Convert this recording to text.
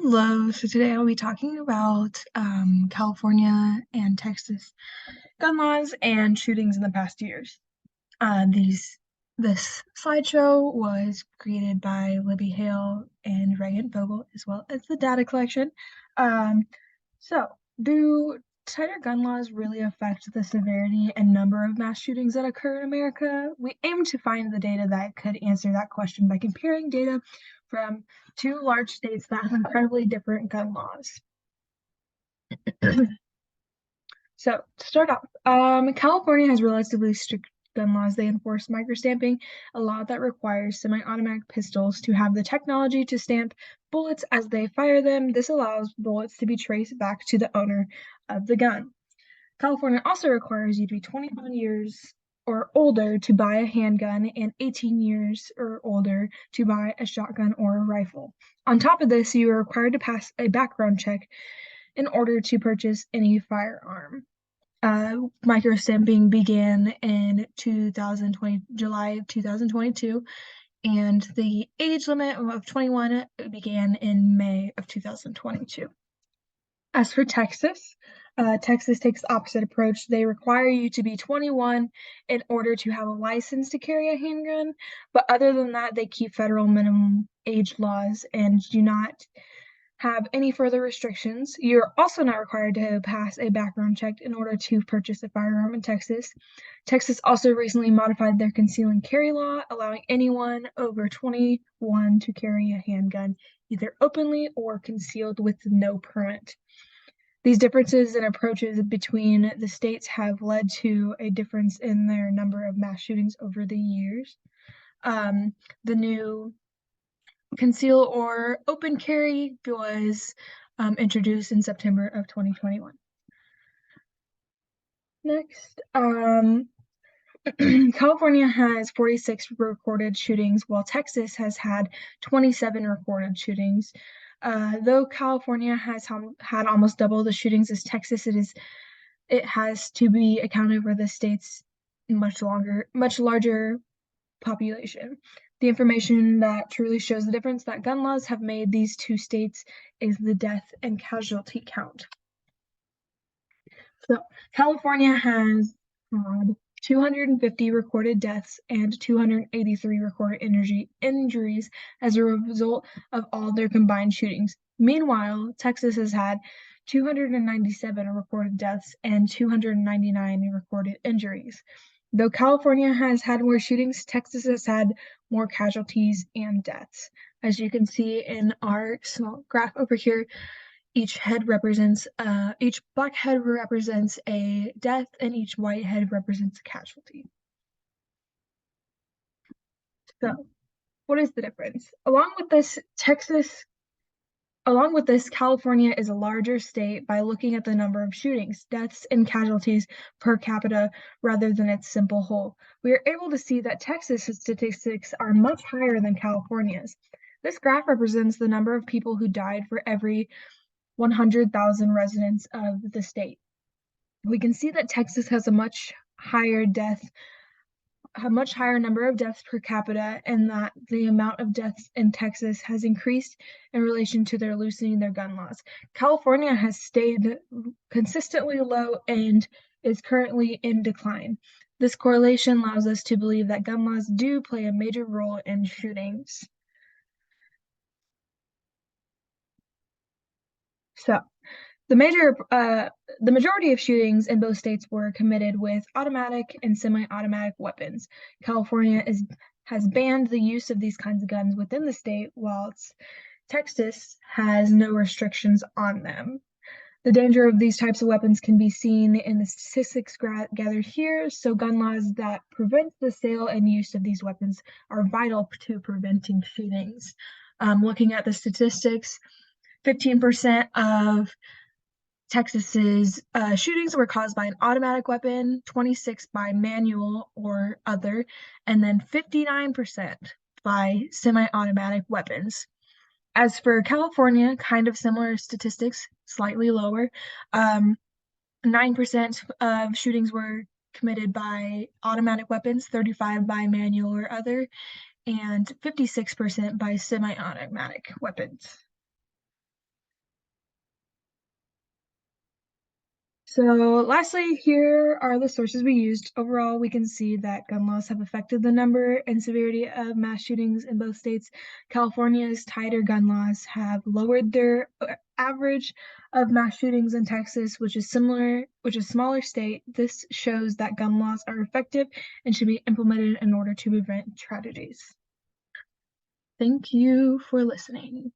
Hello, so today I'll be talking about California and Texas gun laws and shootings in the past years. This slideshow was created by Libby Hale and Reagan Vogel, as well as the data collection. Um, so, do tighter gun laws really affect the severity and number of mass shootings that occur in America? We aim to find the data that could answer that question by comparing data from two large states that have incredibly different gun laws. So, to start off, California has relatively strict gun laws. They enforce microstamping, a law that requires semi-automatic pistols to have the technology to stamp bullets as they fire them. This allows bullets to be traced back to the owner of the gun. California also requires you to be 21 years or older to buy a handgun and 18 years or older to buy a shotgun or a rifle. On top of this, you are required to pass a background check in order to purchase any firearm. Microstamping began in 2020, July of 2022, and the age limit of 21 began in May of 2022. As for Texas, Texas takes the opposite approach. They require you to be 21 in order to have a license to carry a handgun, but other than that, they keep federal minimum age laws and do not have any further restrictions. You're also not required to pass a background check in order to purchase a firearm in Texas. Texas also recently modified their conceal and carry law, allowing anyone over 21 to carry a handgun, either openly or concealed with no permit. These differences in approaches between the states have led to a difference in their number of mass shootings over the years. The new conceal or open carry was introduced in September of 2021. Next, California has 46 recorded shootings, while Texas has had 27 recorded shootings. Though California has had almost double the shootings as Texas, it has to be accounted for the state's much larger population. The information that truly shows the difference that gun laws have made these two states is the death and casualty count. So California has had 250 recorded deaths and 283 recorded injuries as a result of all their combined shootings. Meanwhile, Texas has had 297 recorded deaths and 299 recorded injuries. Though California has had more shootings, Texas has had more casualties and deaths. As you can see in our small graph over here, each black head represents a death and each white head represents a casualty. So, what is the difference? Along with this, California is a larger state by looking at the number of shootings, deaths, and casualties per capita rather than its simple whole. We are able to see that Texas statistics are much higher than California's. This graph represents the number of people who died for every 100,000 residents of the state. We can see that Texas has a much higher number of deaths per capita, and that the amount of deaths in Texas has increased in relation to their loosening their gun laws. California has stayed consistently low and is currently in decline. This correlation allows us to believe that gun laws do play a major role in shootings. So, the majority of shootings in both states were committed with automatic and semi-automatic weapons. California has banned the use of these kinds of guns within the state, while Texas has no restrictions on them. The danger of these types of weapons can be seen in the statistics gathered here, so gun laws that prevent the sale and use of these weapons are vital to preventing shootings. Looking at the statistics, 15% of Texas's shootings were caused by an automatic weapon, 26 by manual or other, and then 59% by semi-automatic weapons. As for California, kind of similar statistics, slightly lower. 9% of shootings were committed by automatic weapons, 35 by manual or other, and 56% by semi-automatic weapons. So lastly, here are the sources we used. Overall, we can see that gun laws have affected the number and severity of mass shootings in both states. California's tighter gun laws have lowered their average of mass shootings in Texas, which is smaller state. This shows that gun laws are effective and should be implemented in order to prevent tragedies. Thank you for listening.